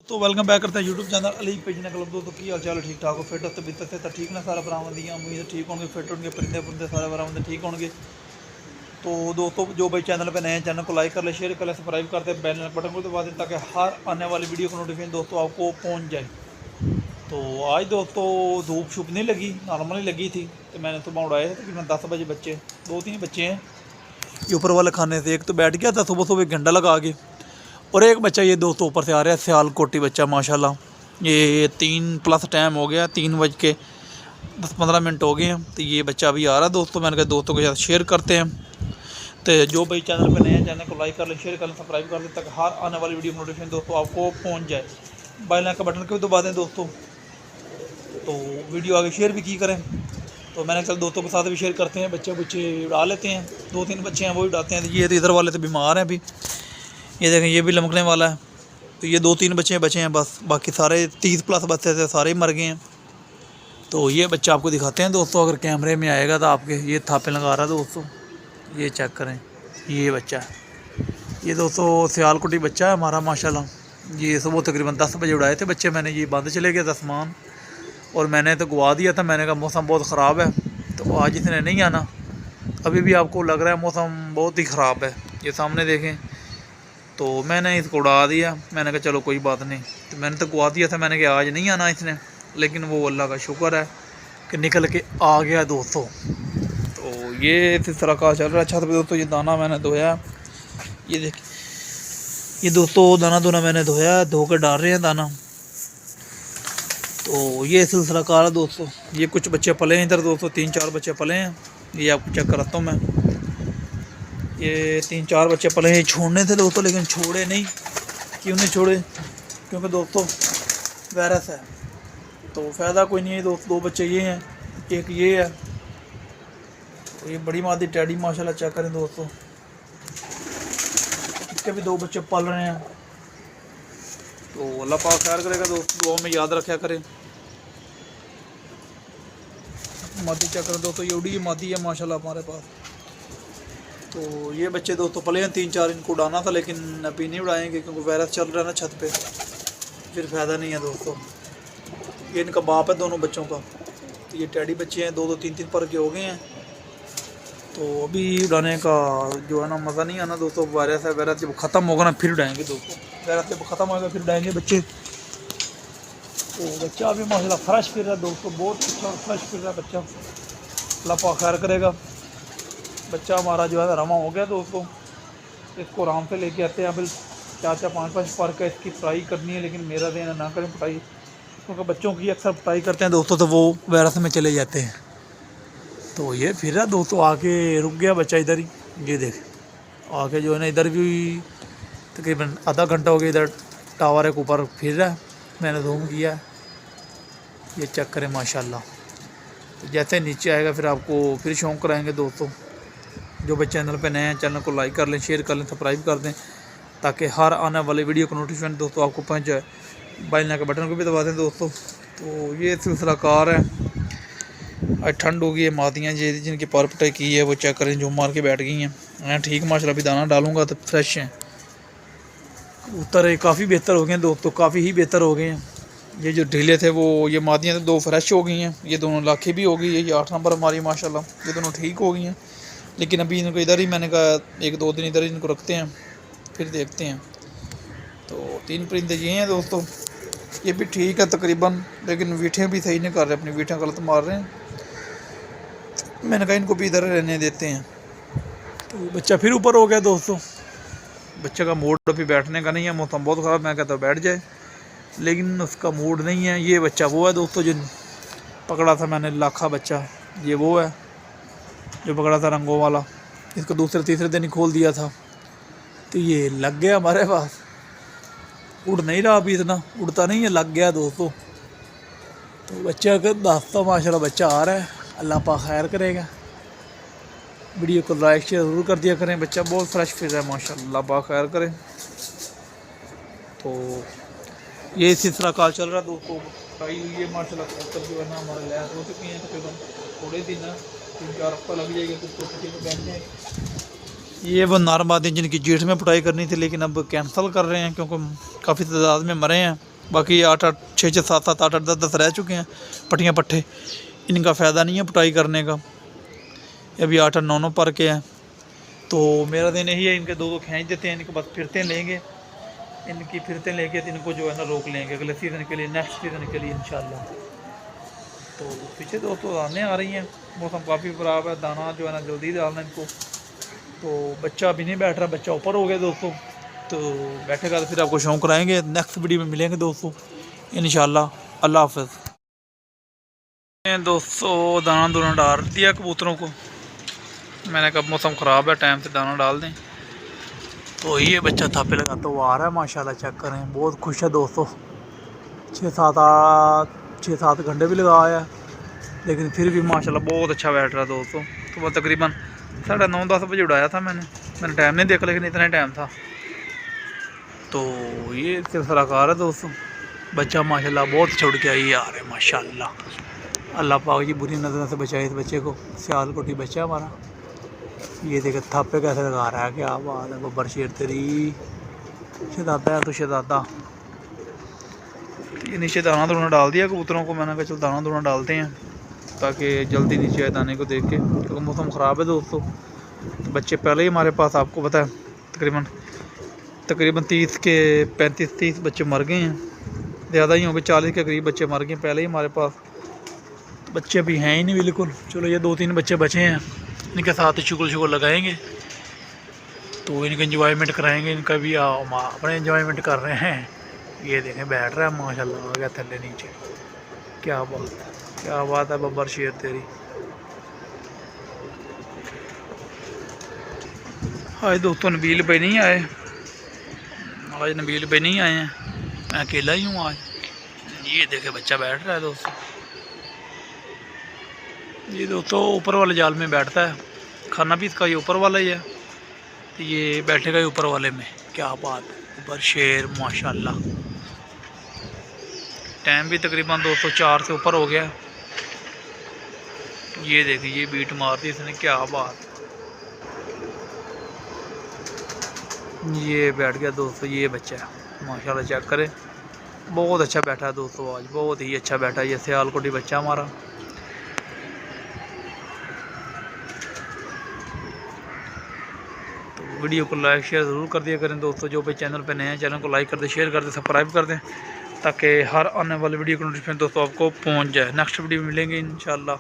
तो welcome back करते हैं यूट्यूब चैनल अली पेज ने क्लब। तो की हाल चाल ठीक ठाक हो फिट तो बितर से तो ठीक ना सारा बरामदियाँ उम्मीद ठीक होंगे फिट होंगे परिंदे पुरिंदे सारे बरामद ठीक होंगे। तो दोस्तों जो भाई चैनल पे नए चैनल को लाइक कर ले शेयर कर ले सब्सक्राइब करते बेल बटन को दबा दें ताकि हर आने वाली वीडियो का नोटिफिकेशन दोस्तों आपको पहुँच जाए। तो आज दोस्तों धूप शुप नहीं लगी नॉर्मली लगी थी तो मैंने सुबह उड़ाए थे तकरीबन 10 बजे बच्चे 2-3 बच्चे हैं ये ऊपर वाले खाने से। एक तो बैठ गया था सुबह सुबह एक घंटा लगा के और एक बच्चा ये दोस्तों ऊपर से आ रहा है सियालकोटी बच्चा माशाल्लाह। ये 3+ टाइम हो गया 3:10-15 हो गए हैं। तो ये बच्चा अभी आ रहा है दोस्तों। मैंने कहा दोस्तों के साथ शेयर करते हैं। तो जो भाई चैनल पे नए हैं चैनल को लाइक कर लें शेयर कर लें सब्सक्राइब कर लें ताकि हर आने वाली वीडियो नोटिफिकेशन दोस्तों आपको पहुँच जाए। बेल आइकन का बटन को भी दबा दें दोस्तों। तो वीडियो आगे शेयर भी की करें। तो मैंने कल दोस्तों के साथ भी शेयर करते हैं। बच्चे उड़ा लेते हैं 2-3 बच्चे हैं वो उड़ाते हैं। ये तो इधर वाले तो बीमार हैं अभी ये देखें ये भी लमकने वाला है। तो ये 2-3 बच्चे बचे हैं बस बाकी सारे 30+ बच्चे थे सारे मर गए हैं। तो ये बच्चा आपको दिखाते हैं दोस्तों अगर कैमरे में आएगा तो आपके ये थापे लगा रहा है दोस्तों। ये चेक करें ये बच्चा ये दोस्तों सियालकोटी बच्चा है हमारा माशाल्लाह। ये सुबह तकरीबन 10 बजे उड़ाए थे बच्चे मैंने। ये बंद चले गया था आसमान और मैंने तो गुआ दिया था। मैंने कहा मौसम बहुत ख़राब है तो आज इसने नहीं आना। अभी भी आपको लग रहा है मौसम बहुत ही ख़राब है। ये सामने देखें तो मैंने इसको उड़ा दिया। मैंने कहा चलो कोई बात नहीं। तो मैंने तो गुआ दिया था मैंने कहा आज नहीं आना इसने लेकिन वो अल्लाह का शुक्र है कि निकल के आ गया दोस्तों। तो ये इस तरह का चल रहा है छत पे दोस्तों। ये दाना मैंने धोया ये देखिए ये दोस्तों दाना मैंने धोया धो कर डाल रहे हैं दाना। तो ये सिलसिला कार है दोस्तों। ये कुछ बच्चे पले हैं इधर दोस्तों 3-4 बच्चे पले हैं। ये आपको चेक कराता हूँ मैं। ये 3-4 बच्चे पले हैं छोड़ने थे दोस्तों लेकिन छोड़े नहीं। क्यों नहीं छोड़े क्योंकि दोस्तों वायरस है तो फ़ायदा कोई नहीं है दोस्त। 2 बच्चे ये हैं एक ये है। तो ये बड़ी मादी टैडी माशाल्लाह चेक करें दोस्तों। इसके भी 2 बच्चे पल रहे हैं। तो अल्लाह पाक खैर करेगा दोस्तों दुआ में याद रखा करें। मादी चेक करें दोस्तों ये उड़ी मादी है माशाल्लाह हमारे पास। तो ये बच्चे दोस्तों पले हैं 3-4 इनको उड़ाना था लेकिन अभी नहीं उड़ाएंगे क्योंकि वायरस चल रहा है ना छत पे फिर फ़ायदा नहीं है दोस्तों। ये इनका बाप है दोनों बच्चों का। तो ये टैडी बच्चे हैं 2-2 3-3 पर के हो गए हैं। तो अभी उड़ाने का जो है ना मज़ा नहीं आना दोस्तों। वायरस है वायरस जब ख़त्म होगा ना फिर उड़ाएंगे दोस्तों। वायरस जब ख़त्म होगा फिर उड़ाएंगे बच्चे। तो बच्चा अभी माशाल्लाह फ्रेश फिर रहा है दोस्तों बहुत अच्छा फ्रेश फिर रहा है बच्चा। अल्लाह पाक खैर करेगा। बच्चा हमारा जो है रमा हो गया दोस्तों। इसको आराम से लेके आते हैं। अभी 4-5 पर का इसकी फ्राई करनी है लेकिन मेरा देना ना करें फ्राई क्योंकि बच्चों की अक्सर फ्राई करते हैं दोस्तों तो वो वायरस में चले जाते हैं। तो ये फिर रहा दोस्तों आके रुक गया बच्चा इधर ही। ये देख आके जो है ना इधर भी तकरीबन आधा घंटा हो गया इधर टावर के ऊपर फिर रहा है। मैंने जूम किया ये चेक करें माशाल्लाह। तो जैसे नीचे आएगा फिर आपको फिर शौक़ कराएंगे दोस्तों। जो बच्चे चैनल पे नए हैं चैनल को लाइक कर लें शेयर कर लें सब्सक्राइब कर दें ताकि हर आने वाले वीडियो का नोटिफिकेशन दोस्तों आपको पहुंच जाए। बेल आइकन के बटन को भी दबा दें दोस्तों। तो ये सिलसिला कार है। आज ठंड हो गई है मादियाँ ये जिनकी पर पटाई की है वो चेक करें जो मार के बैठ गई हैं। मैं ठीक माशाल्लाह अभी दाना डालूँगा तो फ्रेश हैं। कबूतर काफ़ी बेहतर हो गए हैं दोस्तों काफ़ी ही बेहतर हो गए हैं। ये जो ढीले थे वो ये मादियाँ तो 2 फ्रेश हो गई हैं। ये दोनों लाखी भी हो गई है। ये 8 नंबर हमारी माशाल्लाह ये दोनों ठीक हो गई हैं। लेकिन अभी इनको इधर ही मैंने कहा 1-2 दिन इधर ही इनको रखते हैं फिर देखते हैं। तो 3 परिंदे ये हैं दोस्तों। ये भी ठीक है तकरीबन लेकिन वीठे भी सही नहीं कर रहे अपनी वीठें गलत मार रहे हैं। मैंने कहा इनको भी इधर रहने देते हैं। तो बच्चा फिर ऊपर हो गया दोस्तों। बच्चे का मूड अभी बैठने का नहीं है मौसम बहुत ख़राब। मैं कहता बैठ जाए लेकिन उसका मूड नहीं है। ये बच्चा वो है दोस्तों जो पकड़ा था मैंने लाखा बच्चा। ये वो है जो पकड़ा था रंगों वाला। इसको दूसरे-तीसरे दिन ही खोल दिया था। तो ये लग गया हमारे पास उड़ नहीं रहा अभी इतना उड़ता नहीं है लग गया दोस्तों। तो बच्चा का दास्ता माशाल्लाह बच्चा आ रहा है अल्लाह पाक खैर करेगा। वीडियो को लाइक शेयर ज़रूर कर दिया करें। बच्चा बहुत फ्रेश फिर रहा है माशाल्लाह अल्लाह पाक खैर करे। तो ये सिलसिला कार चल रहा है दोस्तों। फ्राई हुई है माशाल्लाह कबूतर जो है ना हमारे लैस हो चुकी हैं तकरीबन थोड़े दिन 3-4 हफ्ता लग जाएगा कुछ बैठ जाए। ये वो नारमादी जिनकी जेठ में पटाई करनी थी लेकिन अब कैंसिल कर रहे हैं क्योंकि काफ़ी तादाद में मरे हैं। बाकी 8-8 6-6 7-7 8-8 10-10 रह चुके हैं पट्टियाँ पट्ठे। इनका फ़ायदा नहीं है पुटाई करने का, ये अभी 8-8 9-9 पर के हैं। तो मेरा दिन यही है, इनके दो खींच देते हैं, इनको बस फिरते लेंगे, इनकी फिरते लेके तो इनको जो है ना रोक लेंगे अगले सीज़न के लिए, नेक्स्ट सीज़न के लिए इंशाल्लाह। तो पीछे दोस्तों दाने आ रही हैं, मौसम काफ़ी ख़राब है, दाना जो है ना जल्दी डालना इनको। तो बच्चा अभी नहीं बैठ रहा, बच्चा ऊपर हो गया दोस्तों। तो बैठेगा तो फिर आपको शौक़ कराएँगे, नेक्स्ट वीडियो में मिलेंगे दोस्तों इंशाल्लाह। अल्लाह हाफ़िज़। दोस्तों दाना दूना डाल दिया कबूतरों को, मैंने कहा मौसम ख़राब है, टाइम से दाना डाल दें। तो ये बच्चा थापे लगाता हुआ आ रहा है माशाल्लाह, चेक करें, बहुत खुश है दोस्तों। 6-7 घंटे भी लगाया, लेकिन फिर भी माशाल्लाह बहुत अच्छा बैठ रहा है दोस्तों। तो वह तकरीबन 9:30-10 बजे उड़ाया था मैंने टाइम नहीं देखा, लेकिन इतना टाइम था। तो ये सिलसिलाकार है दोस्तों, बच्चा माशाल्लाह बहुत अच्छा उड़ के आई आ रहा है माशाल्लाह। अल्लाह पाक जी बुरी नज़रों से बचाए इस बच्चे को, सियालकोटी बच्चा हमारा। ये देखे थापे कैसे लगा रहा है, क्या बात है, बब्बर शेर तेरी शहजादा है तो शहजादा। ये नीचे दाना दूना डाल दिया कबूतरों को, मैंने कहा चलो दाना दूना डालते हैं ताकि जल्दी नीचे आए दाने को देख के, क्योंकि मौसम ख़राब है दोस्तों। तो बच्चे पहले ही हमारे पास, आपको पता है, तकरीबन 30 के 35-30 बच्चे मर गए हैं, ज़्यादा ही होंगे, 40 के करीब बच्चे मर गए पहले ही हमारे पास। बच्चे अभी हैं ही नहीं बिल्कुल। चलो ये 2-3 बच्चे बचे हैं, इनके साथ शुगर लगाएंगे, तो इनका इंजॉयमेंट कराएंगे, इनका भी अपने इंजॉयमेंट कर रहे हैं। ये देखें बैठ रहा है माशाल्लाह, आ गया थल्ले नीचे, क्या बात है बब्बर शेर तेरी। आज दोस्तों नबील भाई नहीं आए, आज नबील भाई नहीं आए हैं, मैं अकेला ही हूँ आज। ये देखे बच्चा बैठ रहा है दोस्तों, ये दोस्तों ऊपर वाले जाल में बैठता है, खाना भी इसका ये ऊपर वाला ही है, तो ये बैठेगा ही ऊपर वाले में। क्या बात है, ऊपर शेर माशाल्लाह। टाइम भी तकरीबन 204 से ऊपर हो गया। ये देखिए ये बीट मार दी इसने, क्या बात। ये बैठ गया दोस्तों, ये बच्चा माशाल्लाह, चेक करें, बहुत अच्छा बैठा है दोस्तों, आज बहुत ही अच्छा बैठा है ये सियालकोटी बच्चा हमारा। तो वीडियो को लाइक शेयर ज़रूर कर दिया करें दोस्तों, जो भी चैनल पे नए हैं चैनल को लाइक कर दें, शेयर कर दें, सब्सक्राइब कर दें, ताकि हर आने वाली वीडियो की नोटिफिकेशन दोस्तों आपको पहुंच जाए। नेक्स्ट वीडियो में मिलेंगे इंशाल्लाह।